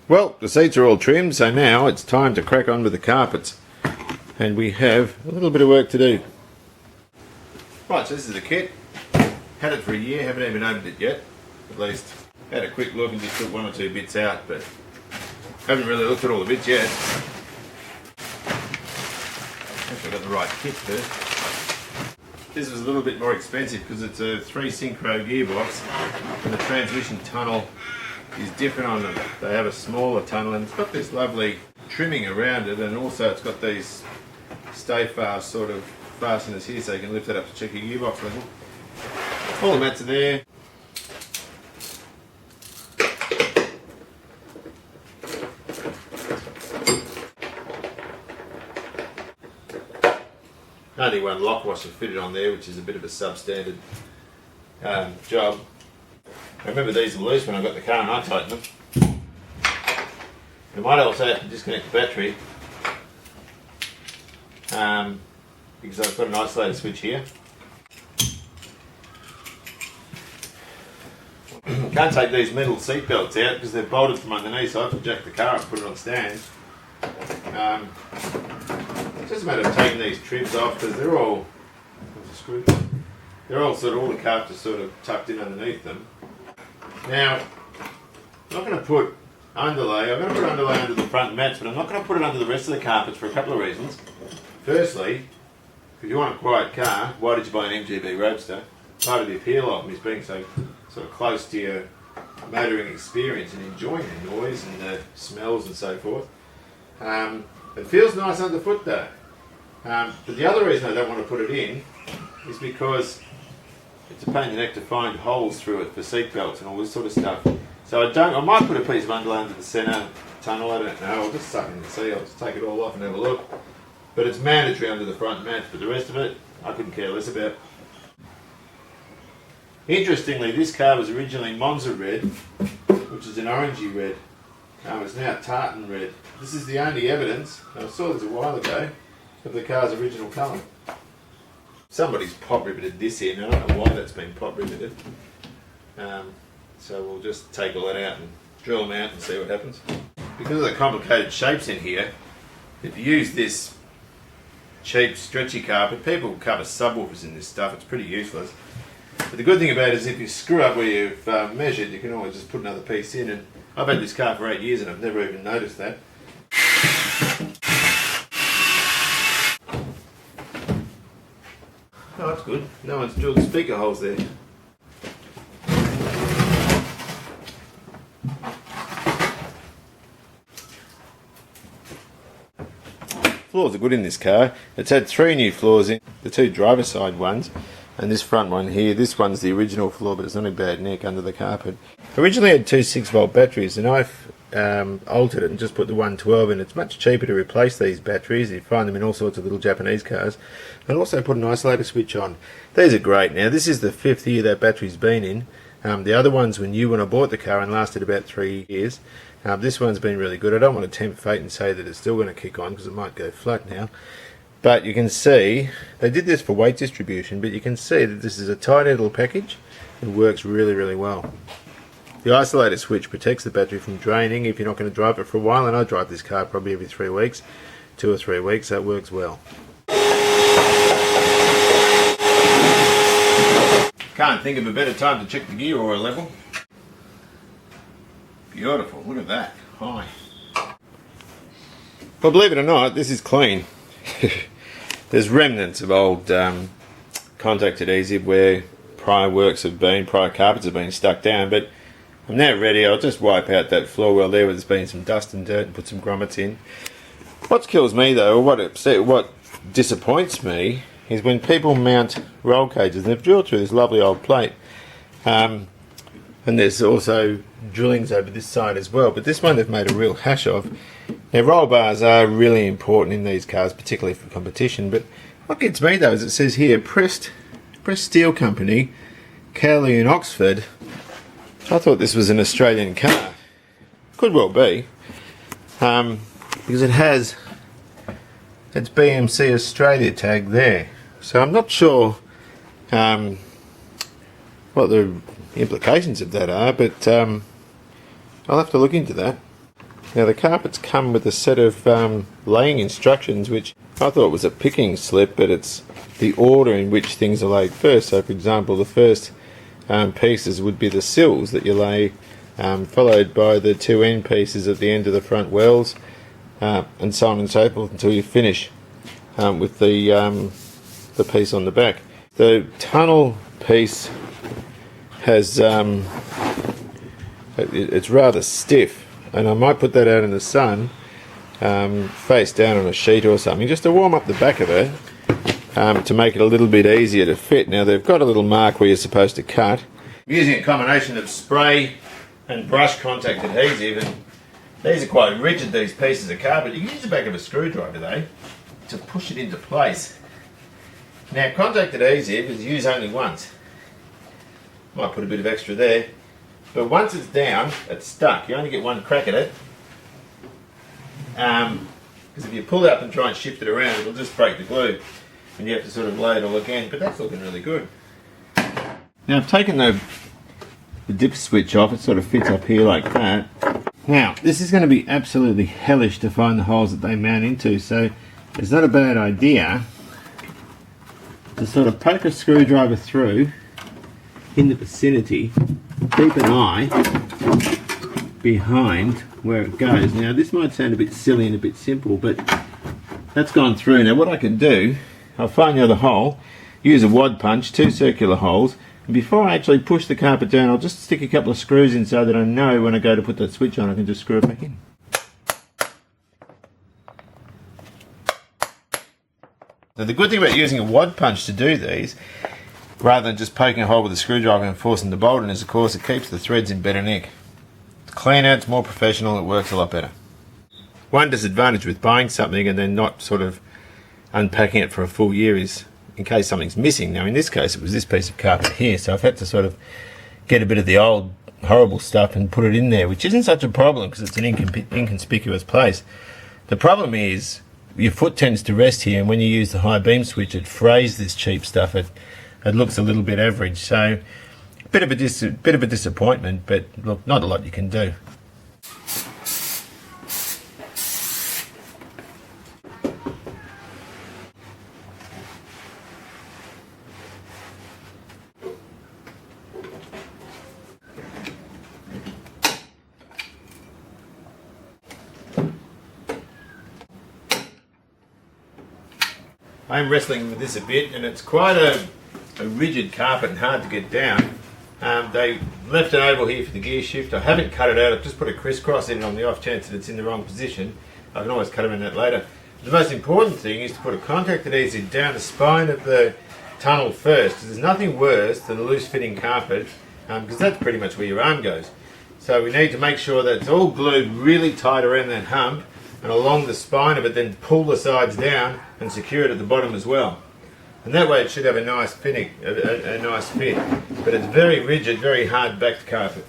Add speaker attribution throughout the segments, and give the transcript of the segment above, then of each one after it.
Speaker 1: Well, the seats are all trimmed, so now it's time to crack on with the carpets. And we have a little bit of work to do. Right, so this is the kit. Had it for a year, haven't even opened it yet. At least had a quick look and just took one or two bits out, but haven't really looked at all the bits yet. Actually, I got the right kit first. This was a little bit more expensive because it's a 3 synchro gearbox and the transmission tunnel is different on them. They have a smaller tunnel and it's got this lovely trimming around it, and also it's got these stay fast sort of fasteners here so you can lift it up to check your gearbox level. All the mats are there. Only one lock washer fitted on there, which is a bit of a substandard job. I remember these were loose when I got the car and I tightened them. You might also have to disconnect the battery because I've got an isolator switch here. Can't take these metal seat belts out because they're bolted from underneath, so I have to jack the car up and put it on stand. It's just a matter of taking these tribs off because they're all sort of, all the carpets are sort of tucked in underneath them. Now, I'm not going to put underlay. I'm going to put underlay under the front mats, but I'm not going to put it under the rest of the carpets for a couple of reasons. Firstly, if you want a quiet car, why did you buy an MGB Roadster? Part of the appeal of them is being so sort of close to your motoring experience and enjoying the noise and the smells and so forth. It feels nice underfoot though. But the other reason I don't want to put it in is because it's a pain in the neck to find holes through it for seat belts and all this sort of stuff. So I might put a piece of underlay under the centre tunnel, I don't know, I'll just suck in the sea, I'll just take it all off and have a look. But it's mandatory under the front mats, but the rest of it, I couldn't care less about. Interestingly, this car was originally Monza red, which is an orangey red. It's now tartan red. This is the only evidence, I saw this a while ago, of the car's original colour. Somebody's pop riveted this in, I don't know why that's been pop riveted. So we'll just take all that out and drill them out and see what happens. Because of the complicated shapes in here, if you use this cheap stretchy carpet, people cover subwoofers in this stuff, it's pretty useless. But the good thing about it is if you screw up where you've measured, you can always just put another piece in, and I've had this car for 8 years and I've never even noticed that. Oh, that's good. No one's drilled speaker holes there. Floors are good in this car. It's had 3 new floors in, the 2 driver side ones, and this front one here. This one's the original floor, but it's not a bad nick under the carpet. Originally had 2 6-volt batteries, and I've altered it and just put the 112 in. It's much cheaper to replace these batteries. You find them in all sorts of little Japanese cars. And also put an isolator switch on. These are great. Now this is the 5th year that battery's been in. The other ones were new when I bought the car and lasted about 3 years. This one's been really good. I don't want to tempt fate and say that it's still going to kick on because it might go flat now. But you can see, they did this for weight distribution, but you can see that this is a tiny little package. It works really, really well. The isolator switch protects the battery from draining if you're not going to drive it for a while, and I drive this car probably every 3 weeks, 2 or 3 weeks, so it works well. Can't think of a better time to check the gear oil level. Beautiful, look at that, high. Well, believe it or not, this is clean. There's remnants of old contact adhesive where prior carpets have been stuck down, but I'm now ready. I'll just wipe out that floor well there where there's been some dust and dirt and put some grommets in. What kills me though, or what disappoints me, is when people mount roll cages. They've drilled through this lovely old plate, and there's also drillings over this side as well, but this one they've made a real hash of. Now roll bars are really important in these cars, particularly for competition, but what gets me though is it says here Pressed Steel Company, Cowley in Oxford. I thought this was an Australian car. Could well be, because it has its BMC Australia tag there. So I'm not sure what the implications of that are, but I'll have to look into that. Now the carpets come with a set of laying instructions, which I thought was a picking slip, but it's the order in which things are laid first. So for example, the first pieces would be the sills that you lay, followed by the two end pieces at the end of the front wells, and so on and so forth until you finish with the piece on the back. The tunnel piece has it's rather stiff, and I might put that out in the sun, face down on a sheet or something, just to warm up the back of it, to make it a little bit easier to fit. Now they've got a little mark where you're supposed to cut. I'm using a combination of spray and brush contact adhesive, and these are quite rigid, these pieces of carpet. You can use the back of a screwdriver though to push it into place. Now contact adhesive is used only once. Might put a bit of extra there, but once it's down, it's stuck. You only get one crack at it, because if you pull it up and try and shift it around, it'll just break the glue, and you have to sort of lay it all again. But that's looking really good. Now I've taken the dip switch off. It sort of fits up here like that. Now this is going to be absolutely hellish to find the holes that they mount into, so it's not a bad idea to sort of poke a screwdriver through in the vicinity, keep an eye behind where it goes. Now this might sound a bit silly and a bit simple, but that's gone through. Now what I can do, I'll find the other hole, use a wad punch, 2 circular holes, and before I actually push the carpet down, I'll just stick a couple of screws in so that I know when I go to put that switch on I can just screw it back in. Now the good thing about using a wad punch to do these, rather than just poking a hole with a screwdriver and forcing the bolt in, is of course it keeps the threads in better nick. It's cleaner, it's more professional, it works a lot better. One disadvantage with buying something and then not sort of unpacking it for a full year is in case something's missing. Now in this case it was this piece of carpet here, so I've had to sort of get a bit of the old horrible stuff and put it in there, which isn't such a problem because it's an inconspicuous place. The problem is your foot tends to rest here, and when you use the high beam switch it frays this cheap stuff. It looks a little bit average, so a bit of a disappointment, but look, not a lot you can do. I'm wrestling with this a bit, and it's quite a rigid carpet and hard to get down. They left an oval here for the gear shift. I haven't cut it out, I've just put a crisscross in it on the off chance that it's in the wrong position. I can always cut them in that later. The most important thing is to put a contact adhesive down the spine of the tunnel first, because there's nothing worse than a loose fitting carpet, because that's pretty much where your arm goes. So we need to make sure that it's all glued really tight around that hump and along the spine of it, then pull the sides down and secure it at the bottom as well. And that way it should have a nice fitting, a nice fit. But it's very rigid, very hard backed carpet.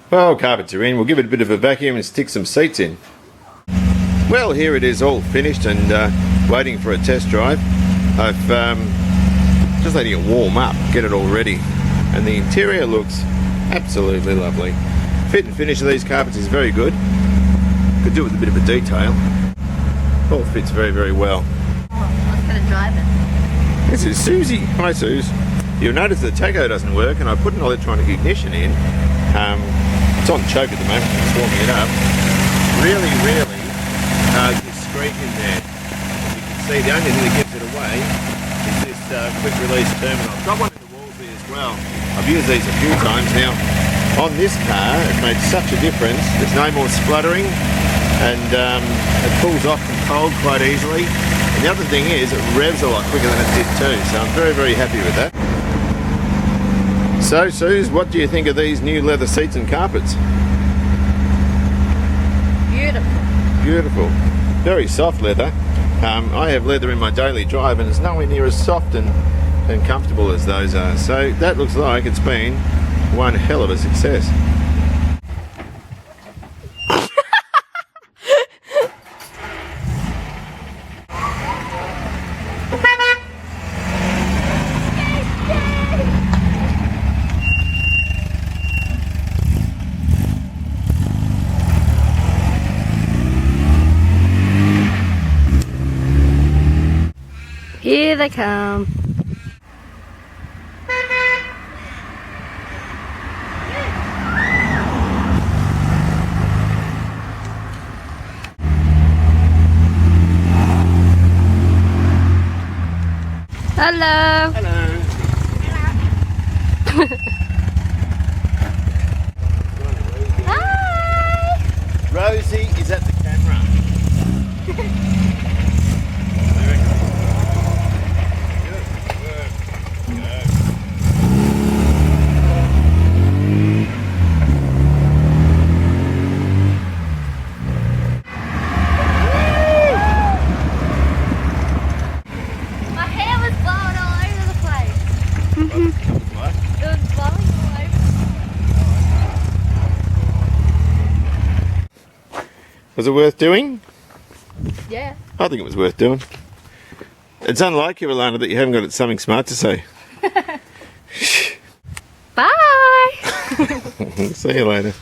Speaker 1: Well, carpets are in. We'll give it a bit of a vacuum and stick some seats in. Well, here it is all finished and waiting for a test drive. I've just letting it warm up, get it all ready. And the interior looks absolutely lovely. Fit and finish of these carpets is very good. Could do it with a bit of a detail. All fits very, very well.
Speaker 2: What's going to drive it?
Speaker 1: This is Susie. Hi, Suze. You'll notice the taco doesn't work, and I put an electronic ignition in. It's on choke at the moment, it's warming it up. Really discreet in there. As you can see, the only thing that gives it away is this quick release terminal. I've got one in the walls here as well. I've used these a few times now. On this car, it made such a difference. There's no more spluttering, and it pulls off from cold quite easily. And the other thing is, it revs a lot quicker than it did too, so I'm very, very happy with that. So, Suze, what do you think of these new leather seats and carpets?
Speaker 2: Beautiful.
Speaker 1: Beautiful. Very soft leather. I have leather in my daily drive, and it's nowhere near as soft and comfortable as those are. So that looks like it's been one hell of a success.
Speaker 2: Here they come. Hello.
Speaker 1: Hello.
Speaker 2: Hi.
Speaker 1: Rosie is at the camera.
Speaker 2: My hair was blowing all over the place. It was blowing all over.
Speaker 1: Was it worth doing?
Speaker 2: Yeah.
Speaker 1: I think it was worth doing. It's unlike you, Alana, that you haven't got something smart to say.
Speaker 2: Bye.
Speaker 1: See you later.